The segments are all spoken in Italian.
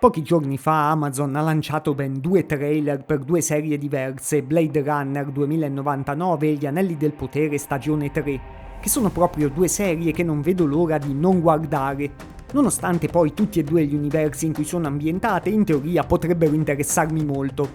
Pochi giorni fa Amazon ha lanciato ben 2 trailer per 2 serie diverse, Blade Runner 2099 e Gli Anelli del Potere stagione 3, che sono proprio 2 serie che non vedo l'ora di non guardare, nonostante poi tutti e 2 gli universi in cui sono ambientate in teoria potrebbero interessarmi molto.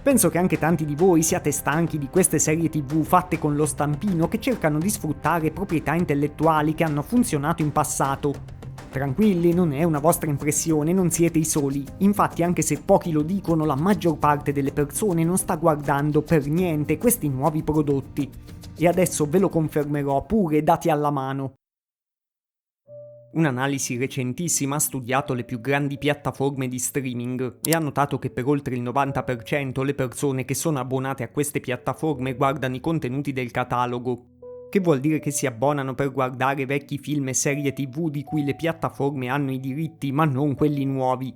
Penso che anche tanti di voi siate stanchi di queste serie TV fatte con lo stampino che cercano di sfruttare proprietà intellettuali che hanno funzionato in passato. Tranquilli, non è una vostra impressione, non siete i soli. Infatti, anche se pochi lo dicono, la maggior parte delle persone non sta guardando per niente questi nuovi prodotti. E adesso ve lo confermerò pure dati alla mano. Un'analisi recentissima ha studiato le più grandi piattaforme di streaming e ha notato che per oltre il 90% le persone che sono abbonate a queste piattaforme guardano i contenuti del catalogo. Che vuol dire che si abbonano per guardare vecchi film e serie TV di cui le piattaforme hanno i diritti, ma non quelli nuovi.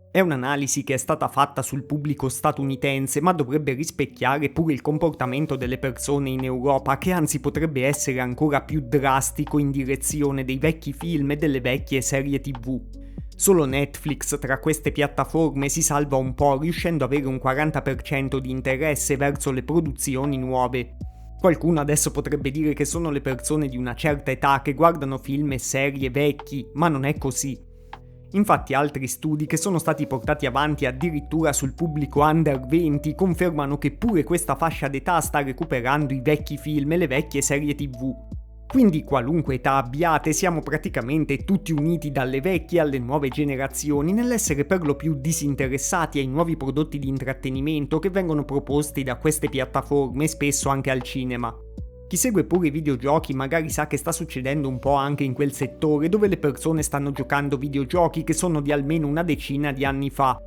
È un'analisi che è stata fatta sul pubblico statunitense, ma dovrebbe rispecchiare pure il comportamento delle persone in Europa, che anzi potrebbe essere ancora più drastico in direzione dei vecchi film e delle vecchie serie TV. Solo Netflix tra queste piattaforme si salva un po', riuscendo ad avere un 40% di interesse verso le produzioni nuove. Qualcuno adesso potrebbe dire che sono le persone di una certa età che guardano film e serie vecchi, ma non è così. Infatti altri studi che sono stati portati avanti addirittura sul pubblico under 20 confermano che pure questa fascia d'età sta recuperando i vecchi film e le vecchie serie TV. Quindi qualunque età abbiate siamo praticamente tutti uniti dalle vecchie alle nuove generazioni nell'essere per lo più disinteressati ai nuovi prodotti di intrattenimento che vengono proposti da queste piattaforme e spesso anche al cinema. Chi segue pure i videogiochi magari sa che sta succedendo un po' anche in quel settore dove le persone stanno giocando videogiochi che sono di almeno una decina di anni fa.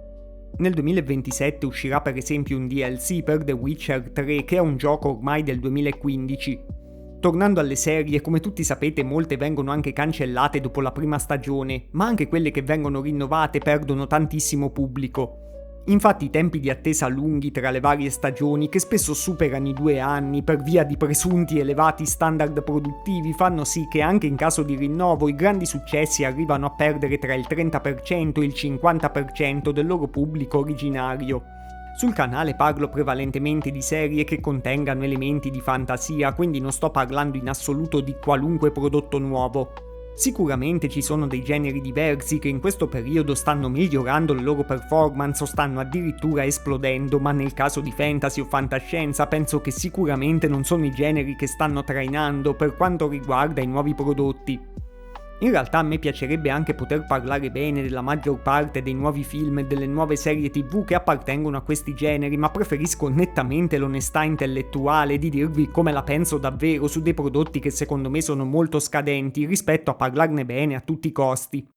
Nel 2027 uscirà per esempio un DLC per The Witcher 3 che è un gioco ormai del 2015. Tornando alle serie, come tutti sapete molte vengono anche cancellate dopo la prima stagione, ma anche quelle che vengono rinnovate perdono tantissimo pubblico. Infatti i tempi di attesa lunghi tra le varie stagioni, che spesso superano i 2 anni per via di presunti elevati standard produttivi, fanno sì che anche in caso di rinnovo i grandi successi arrivano a perdere tra il 30% e il 50% del loro pubblico originario. Sul canale parlo prevalentemente di serie che contengano elementi di fantasia, quindi non sto parlando in assoluto di qualunque prodotto nuovo. Sicuramente ci sono dei generi diversi che in questo periodo stanno migliorando le loro performance o stanno addirittura esplodendo, ma nel caso di fantasy o fantascienza penso che sicuramente non sono i generi che stanno trainando per quanto riguarda i nuovi prodotti. In realtà a me piacerebbe anche poter parlare bene della maggior parte dei nuovi film e delle nuove serie TV che appartengono a questi generi, ma preferisco nettamente l'onestà intellettuale di dirvi come la penso davvero su dei prodotti che secondo me sono molto scadenti rispetto a parlarne bene a tutti i costi.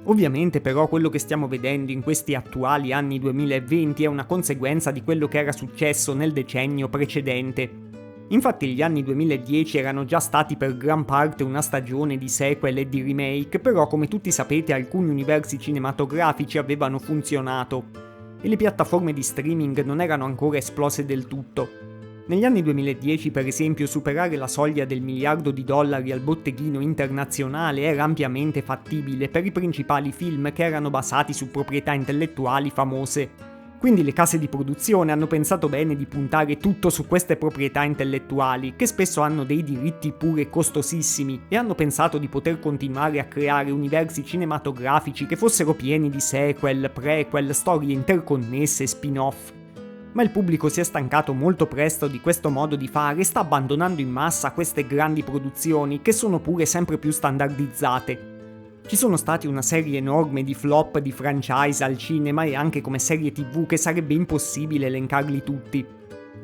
Ovviamente però quello che stiamo vedendo in questi attuali anni 2020 è una conseguenza di quello che era successo nel decennio precedente. Infatti gli anni 2010 erano già stati per gran parte una stagione di sequel e di remake, però come tutti sapete alcuni universi cinematografici avevano funzionato e le piattaforme di streaming non erano ancora esplose del tutto. Negli anni 2010 per esempio superare la soglia del $1 miliardo al botteghino internazionale era ampiamente fattibile per i principali film che erano basati su proprietà intellettuali famose. Quindi le case di produzione hanno pensato bene di puntare tutto su queste proprietà intellettuali, che spesso hanno dei diritti pure costosissimi, e hanno pensato di poter continuare a creare universi cinematografici che fossero pieni di sequel, prequel, storie interconnesse e spin-off. Ma il pubblico si è stancato molto presto di questo modo di fare e sta abbandonando in massa queste grandi produzioni, che sono pure sempre più standardizzate. Ci sono stati una serie enorme di flop di franchise al cinema e anche come serie TV che sarebbe impossibile elencarli tutti.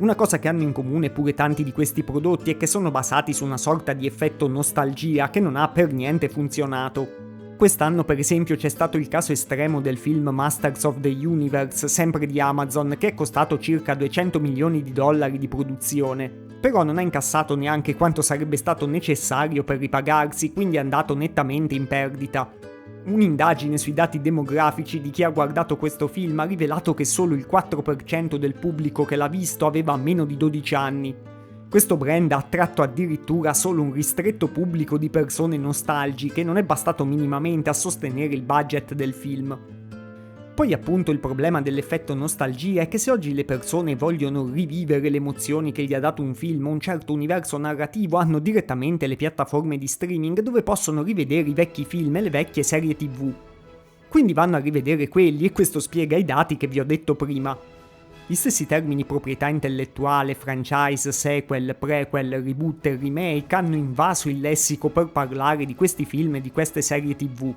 Una cosa che hanno in comune pure tanti di questi prodotti è che sono basati su una sorta di effetto nostalgia che non ha per niente funzionato. Quest'anno per esempio c'è stato il caso estremo del film Masters of the Universe, sempre di Amazon, che è costato circa $200 milioni di produzione, però non ha incassato neanche quanto sarebbe stato necessario per ripagarsi, quindi è andato nettamente in perdita. Un'indagine sui dati demografici di chi ha guardato questo film ha rivelato che solo il 4% del pubblico che l'ha visto aveva meno di 12 anni. Questo brand ha attratto addirittura solo un ristretto pubblico di persone nostalgiche e non è bastato minimamente a sostenere il budget del film. Poi appunto il problema dell'effetto nostalgia è che se oggi le persone vogliono rivivere le emozioni che gli ha dato un film o un certo universo narrativo, hanno direttamente le piattaforme di streaming dove possono rivedere i vecchi film e le vecchie serie TV. Quindi vanno a rivedere quelli e questo spiega i dati che vi ho detto prima. Gli stessi termini proprietà intellettuale, franchise, sequel, prequel, reboot e remake hanno invaso il lessico per parlare di questi film e di queste serie TV.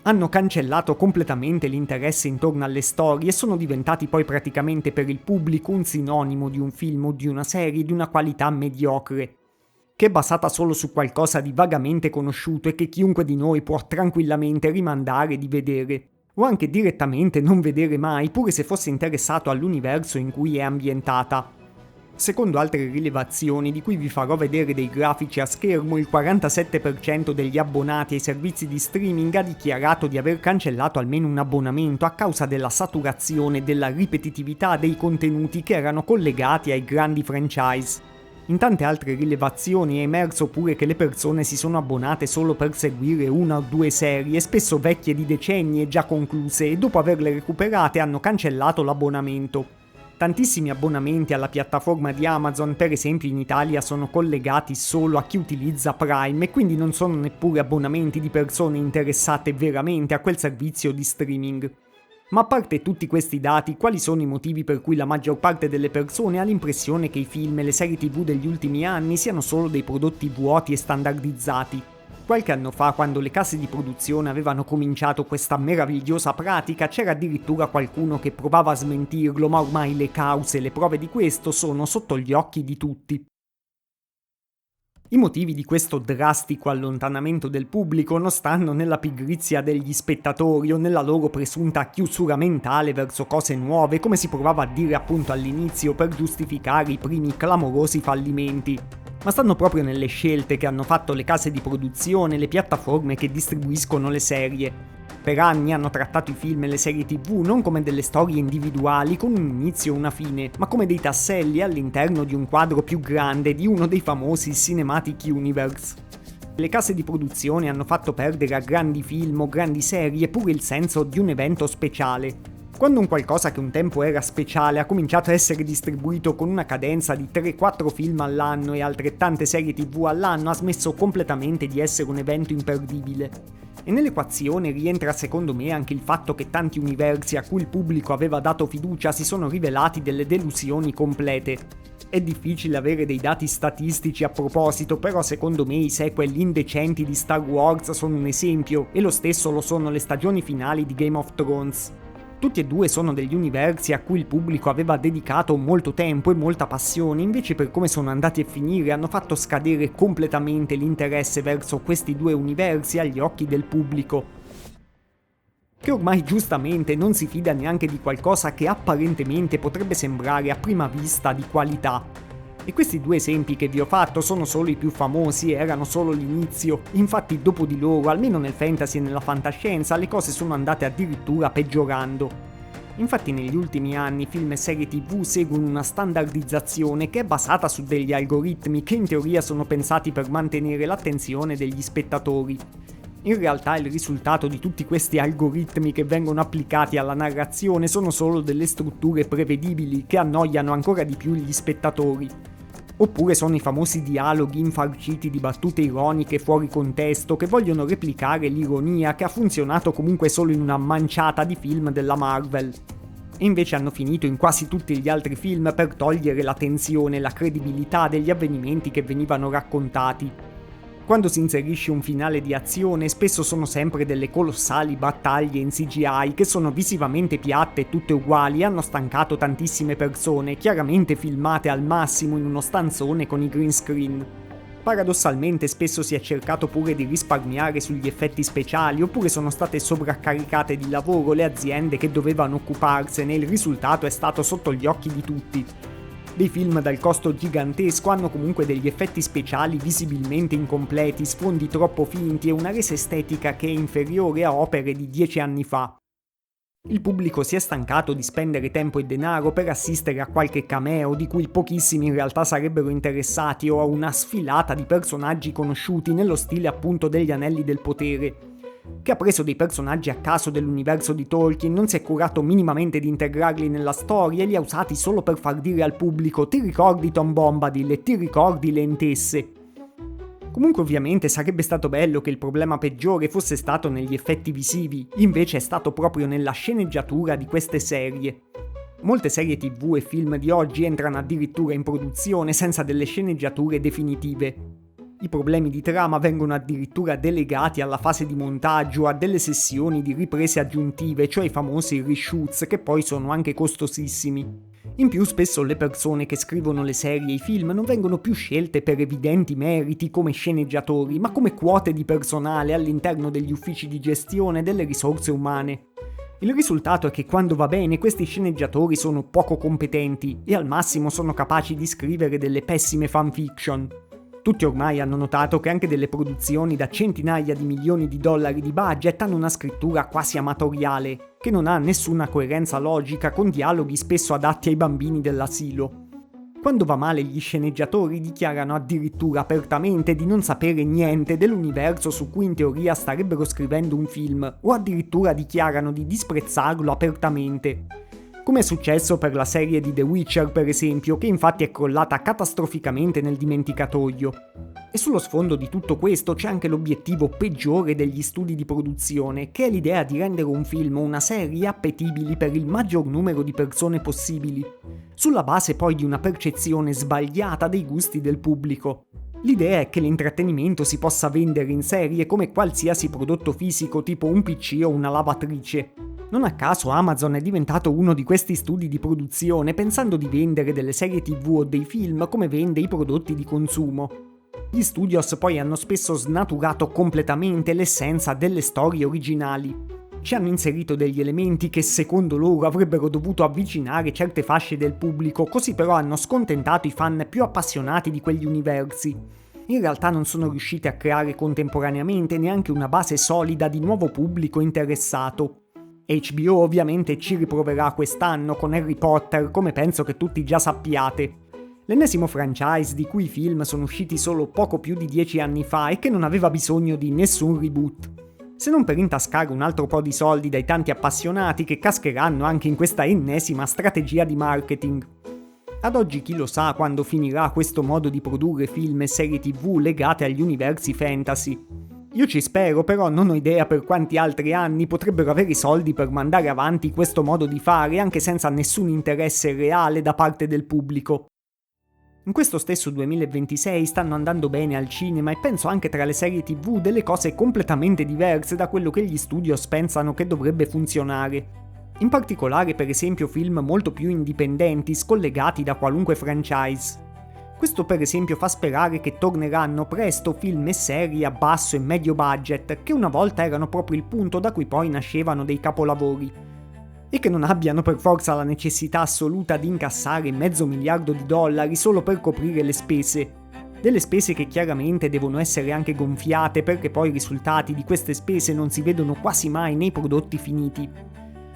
Hanno cancellato completamente l'interesse intorno alle storie e sono diventati poi praticamente per il pubblico un sinonimo di un film o di una serie di una qualità mediocre, che è basata solo su qualcosa di vagamente conosciuto e che chiunque di noi può tranquillamente rimandare di vedere, o anche direttamente non vedere mai, pure se fosse interessato all'universo in cui è ambientata. Secondo altre rilevazioni, di cui vi farò vedere dei grafici a schermo, il 47% degli abbonati ai servizi di streaming ha dichiarato di aver cancellato almeno un abbonamento a causa della saturazione e della ripetitività dei contenuti che erano collegati ai grandi franchise. In tante altre rilevazioni è emerso pure che le persone si sono abbonate solo per seguire una o due serie, spesso vecchie di decenni e già concluse, e dopo averle recuperate hanno cancellato l'abbonamento. Tantissimi abbonamenti alla piattaforma di Amazon, per esempio in Italia, sono collegati solo a chi utilizza Prime e quindi non sono neppure abbonamenti di persone interessate veramente a quel servizio di streaming. Ma a parte tutti questi dati, quali sono i motivi per cui la maggior parte delle persone ha l'impressione che i film e le serie TV degli ultimi anni siano solo dei prodotti vuoti e standardizzati? Qualche anno fa, quando le case di produzione avevano cominciato questa meravigliosa pratica, c'era addirittura qualcuno che provava a smentirlo, ma ormai le cause e le prove di questo sono sotto gli occhi di tutti. I motivi di questo drastico allontanamento del pubblico non stanno nella pigrizia degli spettatori o nella loro presunta chiusura mentale verso cose nuove, come si provava a dire appunto all'inizio per giustificare i primi clamorosi fallimenti, ma stanno proprio nelle scelte che hanno fatto le case di produzione e le piattaforme che distribuiscono le serie. Per anni hanno trattato i film e le serie TV non come delle storie individuali con un inizio e una fine, ma come dei tasselli all'interno di un quadro più grande di uno dei famosi Cinematic Universe. Le case di produzione hanno fatto perdere a grandi film o grandi serie pure il senso di un evento speciale. Quando un qualcosa che un tempo era speciale ha cominciato a essere distribuito con una cadenza di 3-4 film all'anno e altrettante serie TV all'anno, ha smesso completamente di essere un evento imperdibile. E nell'equazione rientra secondo me anche il fatto che tanti universi a cui il pubblico aveva dato fiducia si sono rivelati delle delusioni complete. È difficile avere dei dati statistici a proposito, però secondo me i sequel indecenti di Star Wars sono un esempio, e lo stesso lo sono le stagioni finali di Game of Thrones. Tutti e due sono degli universi a cui il pubblico aveva dedicato molto tempo e molta passione, invece per come sono andati a finire hanno fatto scadere completamente l'interesse verso questi due universi agli occhi del pubblico, che ormai giustamente non si fida neanche di qualcosa che apparentemente potrebbe sembrare a prima vista di qualità. E questi due esempi che vi ho fatto sono solo i più famosi e erano solo l'inizio, infatti dopo di loro, almeno nel fantasy e nella fantascienza, le cose sono andate addirittura peggiorando. Infatti negli ultimi anni film e serie TV seguono una standardizzazione che è basata su degli algoritmi che in teoria sono pensati per mantenere l'attenzione degli spettatori. In realtà il risultato di tutti questi algoritmi che vengono applicati alla narrazione sono solo delle strutture prevedibili che annoiano ancora di più gli spettatori. Oppure sono i famosi dialoghi infarciti di battute ironiche fuori contesto che vogliono replicare l'ironia che ha funzionato comunque solo in una manciata di film della Marvel. E invece hanno finito in quasi tutti gli altri film per togliere la tensione e la credibilità degli avvenimenti che venivano raccontati. Quando si inserisce un finale di azione, spesso sono sempre delle colossali battaglie in CGI che sono visivamente piatte e tutte uguali e hanno stancato tantissime persone, chiaramente filmate al massimo in uno stanzone con i green screen. Paradossalmente spesso si è cercato pure di risparmiare sugli effetti speciali, oppure sono state sovraccaricate di lavoro le aziende che dovevano occuparsene e il risultato è stato sotto gli occhi di tutti. Dei film dal costo gigantesco hanno comunque degli effetti speciali visibilmente incompleti, sfondi troppo finti e una resa estetica che è inferiore a opere di 10 anni fa. Il pubblico si è stancato di spendere tempo e denaro per assistere a qualche cameo di cui pochissimi in realtà sarebbero interessati o a una sfilata di personaggi conosciuti nello stile appunto degli Anelli del Potere. che ha preso dei personaggi a caso dell'universo di Tolkien, non si è curato minimamente di integrarli nella storia e li ha usati solo per far dire al pubblico «ti ricordi Tom Bombadil e ti ricordi le Entesse?». Comunque ovviamente sarebbe stato bello che il problema peggiore fosse stato negli effetti visivi, invece è stato proprio nella sceneggiatura di queste serie. Molte serie TV e film di oggi entrano addirittura in produzione senza delle sceneggiature definitive. I problemi di trama vengono addirittura delegati alla fase di montaggio o a delle sessioni di riprese aggiuntive, cioè i famosi reshoots, che poi sono anche costosissimi. In più spesso le persone che scrivono le serie e i film non vengono più scelte per evidenti meriti come sceneggiatori, ma come quote di personale all'interno degli uffici di gestione delle risorse umane. Il risultato è che quando va bene questi sceneggiatori sono poco competenti e al massimo sono capaci di scrivere delle pessime fanfiction. Tutti ormai hanno notato che anche delle produzioni da centinaia di milioni di dollari di budget hanno una scrittura quasi amatoriale, che non ha nessuna coerenza logica con dialoghi spesso adatti ai bambini dell'asilo. Quando va male gli sceneggiatori dichiarano addirittura apertamente di non sapere niente dell'universo su cui in teoria starebbero scrivendo un film, o addirittura dichiarano di disprezzarlo apertamente. Come è successo per la serie di The Witcher, per esempio, che infatti è crollata catastroficamente nel dimenticatoio. E sullo sfondo di tutto questo c'è anche l'obiettivo peggiore degli studi di produzione, che è l'idea di rendere un film o una serie appetibili per il maggior numero di persone possibili, sulla base poi di una percezione sbagliata dei gusti del pubblico. L'idea è che l'intrattenimento si possa vendere in serie come qualsiasi prodotto fisico tipo un PC o una lavatrice. Non a caso Amazon è diventato uno di questi studi di produzione pensando di vendere delle serie TV o dei film come vende i prodotti di consumo. Gli studios poi hanno spesso snaturato completamente l'essenza delle storie originali. Ci hanno inserito degli elementi che secondo loro avrebbero dovuto avvicinare certe fasce del pubblico, così però hanno scontentato i fan più appassionati di quegli universi. In realtà non sono riusciti a creare contemporaneamente neanche una base solida di nuovo pubblico interessato. HBO ovviamente ci riproverà quest'anno con Harry Potter, come penso che tutti già sappiate. L'ennesimo franchise di cui i film sono usciti solo poco più di 10 anni fa e che non aveva bisogno di nessun reboot. Se non per intascare un altro po' di soldi dai tanti appassionati che cascheranno anche in questa ennesima strategia di marketing. Ad oggi chi lo sa quando finirà questo modo di produrre film e serie TV legate agli universi fantasy. Io ci spero, però non ho idea per quanti altri anni potrebbero avere i soldi per mandare avanti questo modo di fare anche senza nessun interesse reale da parte del pubblico. In questo stesso 2026 stanno andando bene al cinema e penso anche tra le serie TV delle cose completamente diverse da quello che gli studios pensano che dovrebbe funzionare. In particolare per esempio film molto più indipendenti, scollegati da qualunque franchise. Questo per esempio fa sperare che torneranno presto film e serie a basso e medio budget, che una volta erano proprio il punto da cui poi nascevano dei capolavori. E che non abbiano per forza la necessità assoluta di incassare $500 miliardi solo per coprire le spese. Delle spese che chiaramente devono essere anche gonfiate perché poi i risultati di queste spese non si vedono quasi mai nei prodotti finiti.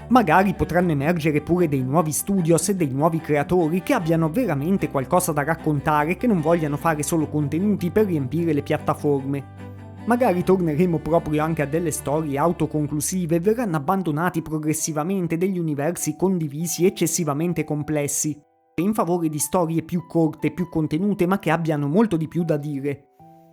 Magari potranno emergere pure dei nuovi studios e dei nuovi creatori che abbiano veramente qualcosa da raccontare e che non vogliano fare solo contenuti per riempire le piattaforme. Magari torneremo proprio anche a delle storie autoconclusive e verranno abbandonati progressivamente degli universi condivisi eccessivamente complessi, in favore di storie più corte, più contenute ma che abbiano molto di più da dire.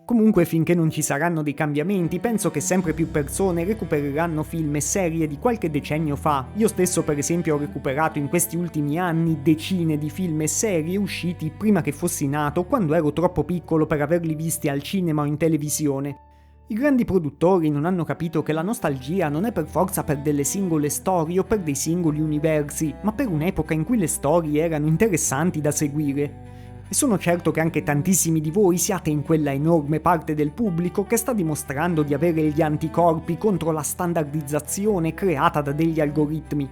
Comunque finché non ci saranno dei cambiamenti penso che sempre più persone recupereranno film e serie di qualche decennio fa. Io stesso per esempio ho recuperato in questi ultimi anni decine di film e serie usciti prima che fossi nato, quando ero troppo piccolo per averli visti al cinema o in televisione. I grandi produttori non hanno capito che la nostalgia non è per forza per delle singole storie o per dei singoli universi, ma per un'epoca in cui le storie erano interessanti da seguire. E sono certo che anche tantissimi di voi siate in quella enorme parte del pubblico che sta dimostrando di avere gli anticorpi contro la standardizzazione creata da degli algoritmi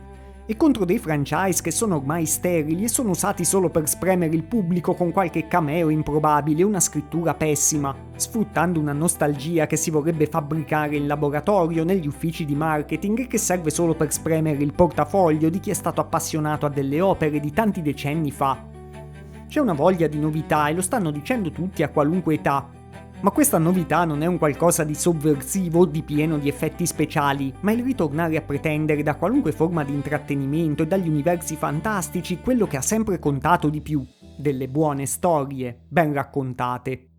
e contro dei franchise che sono ormai sterili e sono usati solo per spremere il pubblico con qualche cameo improbabile e una scrittura pessima, sfruttando una nostalgia che si vorrebbe fabbricare in laboratorio negli uffici di marketing e che serve solo per spremere il portafoglio di chi è stato appassionato a delle opere di tanti decenni fa. C'è una voglia di novità e lo stanno dicendo tutti a qualunque età. Ma questa novità non è un qualcosa di sovversivo o di pieno di effetti speciali, ma il ritornare a pretendere da qualunque forma di intrattenimento e dagli universi fantastici quello che ha sempre contato di più: delle buone storie, ben raccontate.